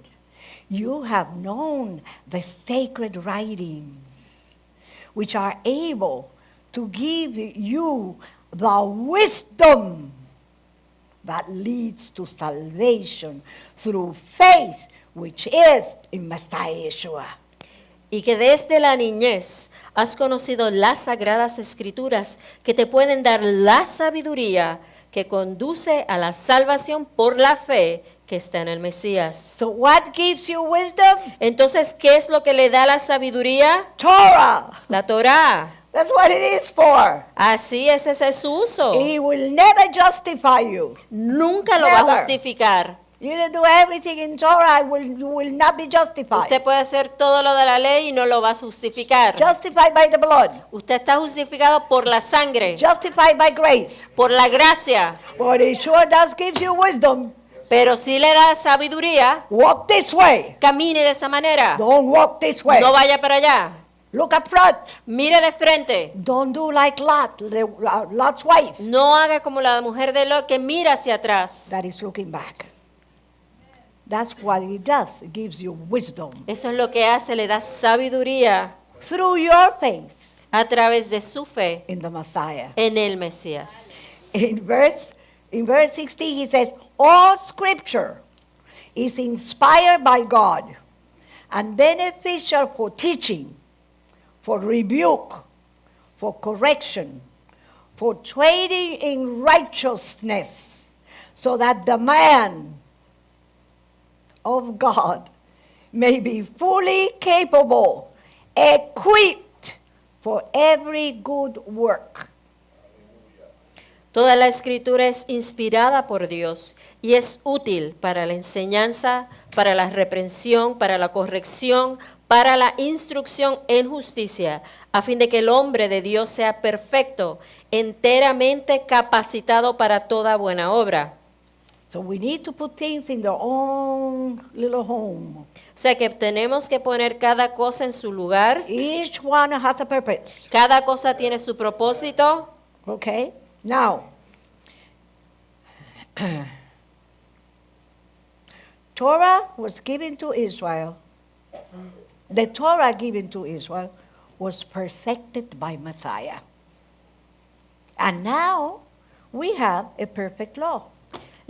you have known the sacred writings, which are able to give you the wisdom that leads to salvation through faith, which is in Messiah Yeshua. Y que desde la niñez has conocido las sagradas escrituras que te pueden dar la sabiduría que conduce a la salvación por la fe que está en el Mesías. So what gives you wisdom? Entonces, ¿qué es lo que le da la sabiduría? Torah. La Torá. That's what it is for. Así es, ese es su uso. He will never justify you. Nunca lo va a Never. justificar. You can do everything in Torah, you will not be justified. Usted puede hacer todo lo de la ley y no lo va a justificar. Justified by the blood, Usted está justificado por la sangre, justified by grace. por la gracia. But it sure does give you wisdom. Pero si le da sabiduría, Walk this way. camine de esa manera. Don't walk this way. No vaya para allá. Look up front. Mire de frente. Don't do like Lot, Lot's wife, No haga como la mujer de Lot que mira hacia atrás. that is looking back. That's what it does. It gives you wisdom. Eso es lo que hace, le da sabiduría Through your faith a través de su fe in the Messiah. en el Mesías. In verse 16, he says, all scripture is inspired by God and beneficial for teaching, for rebuke, for correction, for training in righteousness, so that the man of God may be fully capable, equipped for every good work. Toda la escritura es inspirada por Dios y es útil para la enseñanza, para la reprensión, para la corrección, para la instrucción en justicia, a fin de que el hombre de Dios sea perfecto, enteramente capacitado para toda buena obra. So we need to put things in their own little home. O sea que tenemos que poner cada cosa en su lugar, Each one has a purpose. cada cosa tiene su propósito. Okay? Now, Torah was given to Israel. The Torah given to Israel was perfected by Messiah. And now we have a perfect law.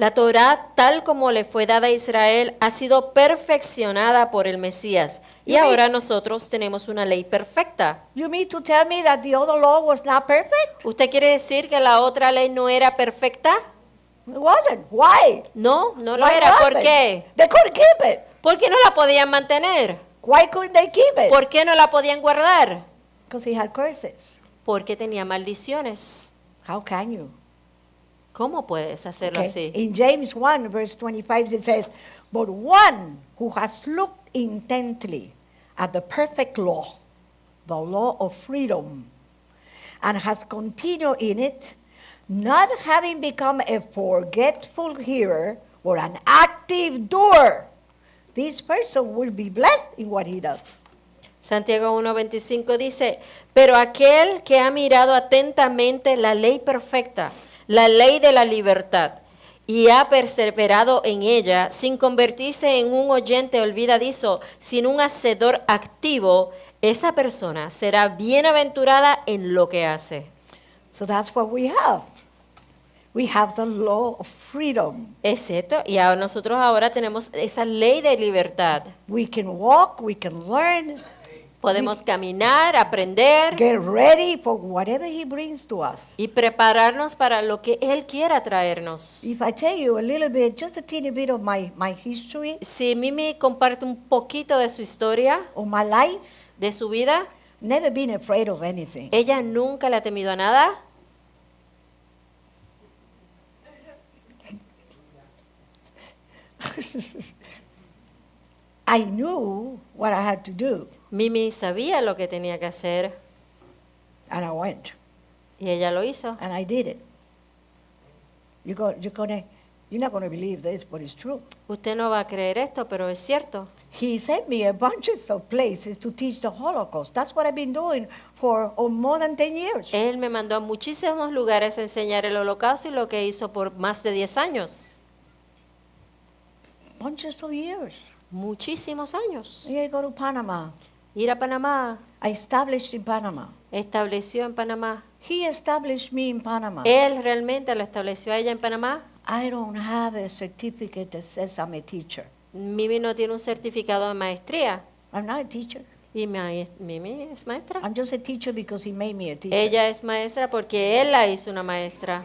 La Torá, tal como le fue dada a Israel, ha sido perfeccionada por el Mesías. Y You mean- ahora nosotros tenemos una ley perfecta. You mean to tell me that the other law was not perfect? ¿Usted quiere decir que la otra ley no era perfecta? It wasn't. Why? No, no lo Why era. ¿Por wasn't? qué? They couldn't keep it. ¿Por qué no la podían mantener? Why couldn't they keep it? ¿Por qué no la podían guardar? Because he had curses. Porque tenía maldiciones. How can you? ¿Cómo puedes hacerlo Okay. así? In James 1, verse 25, it says, but one who has looked intently at the perfect law, the law of freedom, and has continued in it, not having become a forgetful hearer or an active doer, this person will be blessed in what he does. Santiago 1:25 dice, pero aquel que ha mirado atentamente la ley perfecta, la ley de la libertad, y ha perseverado en ella, sin convertirse en un oyente olvidadizo, sino un hacedor activo, esa persona será bienaventurada en lo que hace. So that's what we have. We have the law of freedom. Es cierto, y ahora nosotros ahora tenemos esa ley de libertad. We can walk, we can learn, Podemos caminar, aprender get ready for whatever he brings to us. y prepararnos para lo que Él quiera traernos. If I tell you a little bit, just a teeny bit of my history Si Mimi comparte un poquito de su historia, or my life, de su vida, never been afraid of anything. ella nunca le ha temido a nada. I knew what I had to do, Mimi sabía lo que tenía que hacer and I went, y ella lo hizo. and I did it. You're not gonna believe this, but it's true. Usted no va a creer esto, pero es cierto. He sent me a bunch of places to teach the Holocaust. That's what I've been doing for more than 10 years. Él me mandó a muchísimos lugares a enseñar el holocausto y lo que hizo por más de 10 años. Bunches of years. Muchísimos años. And I go to Panama. Ir a Panamá, I established in Panama. estableció en Panamá. He established me in Panama. Él realmente la estableció a ella en Panamá. I don't have a certificate that says I'm a teacher. Mimi no tiene un certificado de maestría. I'm not a teacher. Y Mimi es maestra. I'm just a teacher because he made me a teacher. Ella es maestra porque él la hizo una maestra.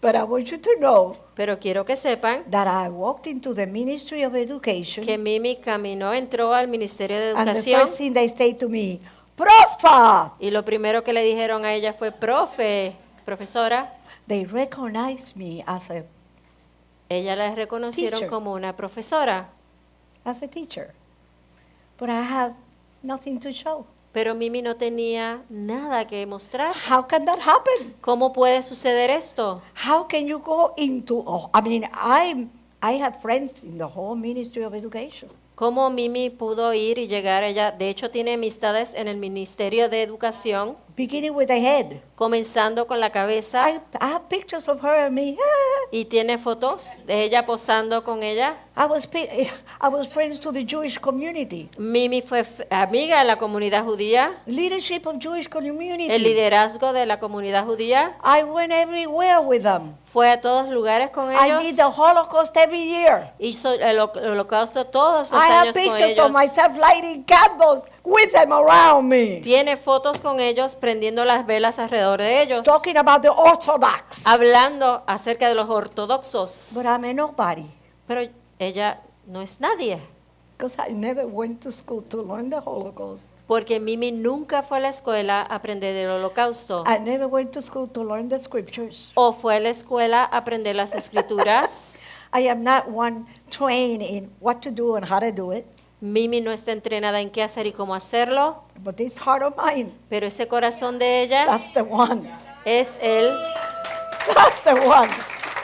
But I want you to know Pero quiero que sepan that I walked into the Ministry of Education, que Mimi caminó, entró al Ministerio de and the Educación first thing they say to me, Profa! y lo primero que le dijeron a ella fue, profesora. They recognized me Ella la reconocieron Teacher. como una profesora. as a teacher. But I have nothing to show. Pero Mimi no tenía nada que mostrar. How can that happen? ¿Cómo puede suceder esto? How can you go into, I have friends in the whole Ministry of Education. ¿Cómo Mimi pudo ir y llegar? Ella, de hecho, tiene amistades en el Ministerio de Educación, Beginning with the head. comenzando con la cabeza, I have pictures of her and me. y tiene fotos de ella posando con ella. I was friends to the Jewish community. Mimi fue amiga de la comunidad judía, Leadership of Jewish community. el liderazgo de la comunidad judía. I went everywhere with them. Fue a todos lugares con I did the ellos. Holocaust every year. Hizo el holocausto todos los I have años con pictures of ellos. myself lighting candles with them around me. Tiene fotos con ellos prendiendo las velas alrededor de ellos, Talking about the Orthodox. hablando acerca de los ortodoxos. But I'm a nobody. Pero ella no es nadie, Because I never went to school to learn the Holocaust. porque Mimi nunca fue a la escuela a aprender del holocausto. I never went to school to learn the scriptures. O fue a la escuela a aprender las escrituras. I am not one trained in what to do and how to do it. Mimi no está entrenada en qué hacer y cómo hacerlo, But this heart of mine, pero ese corazón de ella that's the one. es él. That's the one.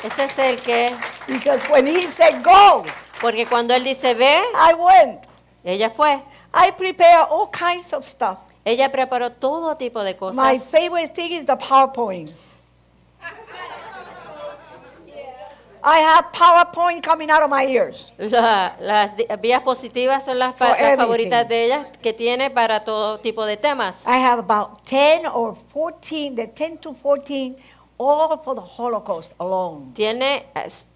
Ese es el que, Because when he said go, porque cuando él dice ve, I went. ella fue. I prepare all kinds of stuff. Ella preparó todo tipo de My cosas. favorite thing is the PowerPoint. I have PowerPoint coming out of my ears. Las vías positivas son las, For las everything. favoritas de ella, que tiene para todo tipo de temas. I have about 10 or 14, the 10 to 14, all for the Holocaust alone. Tiene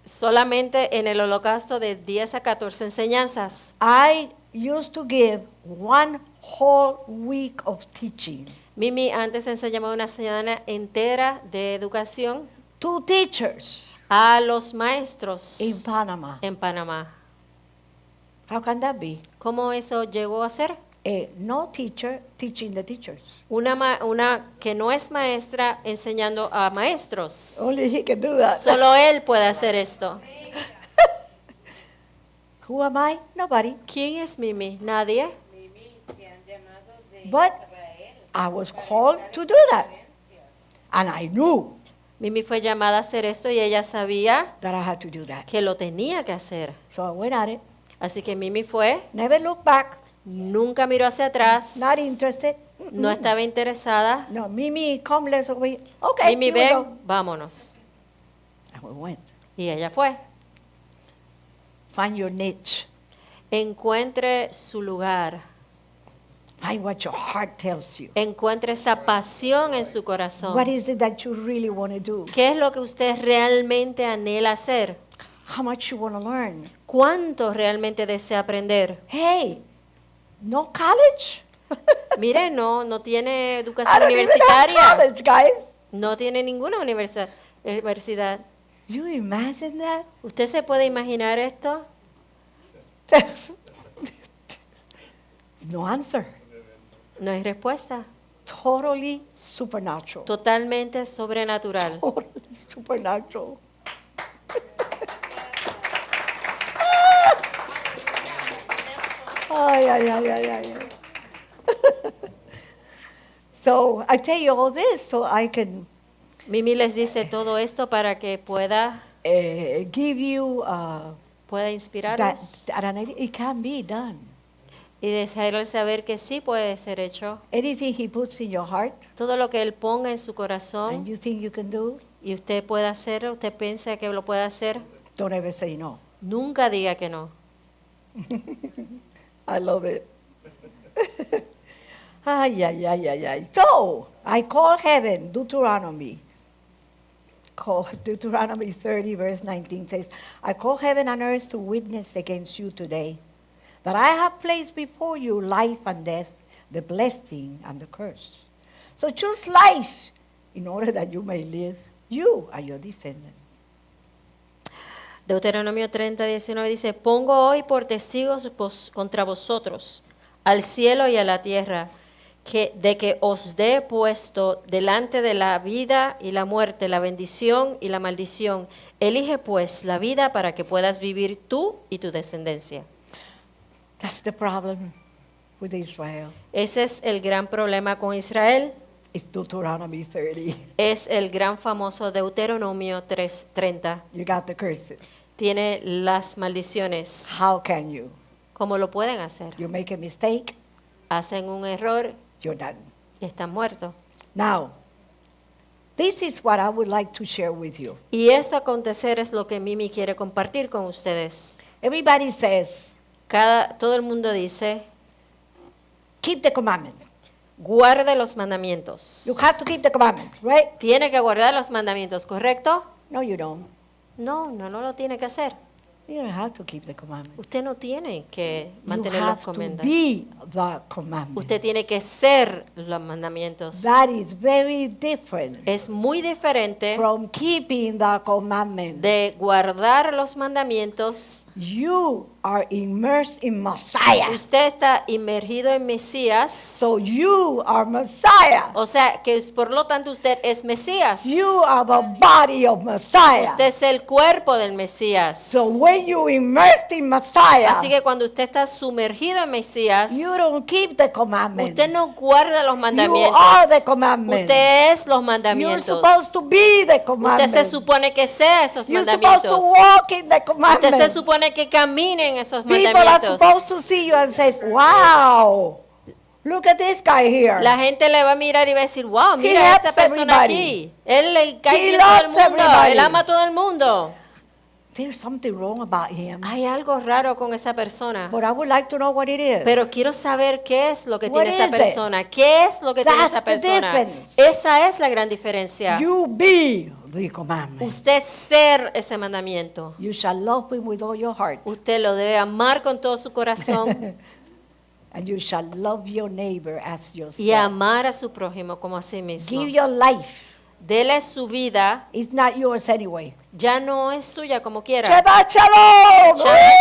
solamente en el holocausto de 10 a 14 enseñanzas. I used to give one whole week of teaching. Mimi antes enseñaba una semana entera de educación Two teachers a los maestros in Panama. en Panamá. How can that be? ¿Cómo eso llegó a ser? No teacher teaching the teachers. Una que no es maestra enseñando a maestros. Only he can do that. Solo él puede hacer esto. Who am I? Nobody. ¿Quién es Mimi? Nadie. But I was called to do that. And I knew Mimi fue llamada a hacer esto y ella sabía that I had to do that. que lo tenía que hacer. So I went at it. Así que Mimi fue, Never looked back. nunca miró hacia atrás, Not interested. no estaba interesada. No, Mimi, come, let's go. Okay, Mimi, here we go. ven, vámonos. And we went. Y ella fue. Find your niche. Encuentre su lugar. Find what your heart tells you. Encuentre esa pasión en su corazón. What is it that you really want to do? ¿Qué es lo que usted realmente anhela hacer? How much you want to learn? ¿Cuánto realmente desea aprender? Hey, no college? Mire, no tiene I educación don't even have universitaria. college, guys. No tiene ninguna universidad. You imagine that? ¿Usted se puede imaginar esto? No answer. No hay respuesta. Totally supernatural. Totalmente sobrenatural. Totally supernatural. Ay, ay, ay, ay, ay. So I tell you all this so I can Mimi les dice todo esto para que pueda give you pueda inspirarnos it can be done. y dejarles saber que sí puede ser hecho. Anything he puts in your heart Todo lo que Él ponga en su and corazón you think you can do, y usted pueda hacer, usted piensa que lo puede hacer, don't ever say no. nunca diga que no. I love it. Ay, ay, ay, ay, ay. So, I call heaven, Deuteronomy. Deuteronomy 30, verse 19 says, I call heaven and earth to witness against you today, that I have placed before you life and death, the blessing and the curse. So choose life in order that you may live, you and your descendants. Deuteronomio 30, 19 dice, pongo hoy por testigos contra vosotros, al cielo y a la tierra, de que os he puesto delante de la vida y la muerte, la bendición y la maldición. Elige pues la vida para que puedas vivir tú y tu descendencia. That's the problem with Israel. Ese es el gran problema con Israel. It's Deuteronomy 30. Es el gran famoso Deuteronomio 3:30. You got the curses. Tiene las maldiciones. How can you? ¿Cómo lo pueden hacer? You make a mistake, Hacen un error you're done. y están muertos. Now, this is what I would like to share with you. Y eso acontecer es lo que Mimi quiere compartir con ustedes. Everybody says, Todo el mundo dice, keep the commandment. guarde los mandamientos. You have to keep the commandment, right? Tiene que guardar los mandamientos, ¿correcto? No, you don't. No lo tiene que hacer. You don't have to keep the commandment. Usted no tiene que You mantener los have to comandos. be the commandment. Usted tiene que ser los mandamientos. That is very different Es muy diferente from keeping the commandment. de guardar los mandamientos. You are immersed in Messiah. Usted está inmergido en Mesías. So you are Messiah. O sea, que por lo tanto usted es Mesías. You are the body of Messiah. Usted es el cuerpo del Mesías. So when you immersed in Messiah, Así que cuando usted está sumergido en Mesías, you don't keep the commandment. usted no guarda los mandamientos. You are the commandment. Usted es los You're mandamientos. supposed to be the Usted commandment. se supone que sea esos You're supposed to mandamientos. walk in the Usted commandment. se supone que camine en esos People are mandamientos. supposed to see you and say, wow, look at this guy here. La gente le va a mirar y va a decir, wow, mira a esa helps persona everybody. aquí. Él le cae He bien a todo el loves mundo. everybody. Él ama a todo el mundo. There's something wrong about him. Hay algo raro con esa persona. But I would like to know what it is. Pero quiero saber qué es lo que What tiene esa is it? persona. ¿Qué es lo que tiene That's esa the persona? difference. Esa es la gran diferencia. You be the commandment. Usted ser ese mandamiento. You shall love him with all your heart. Usted lo debe amar con todo su corazón And you shall love your neighbor as y yourself. amar a su prójimo como a sí mismo. Give your life. Dele su vida. It's not yours anyway. Ya no es suya como quiera. Shabbat shalom. Shabbat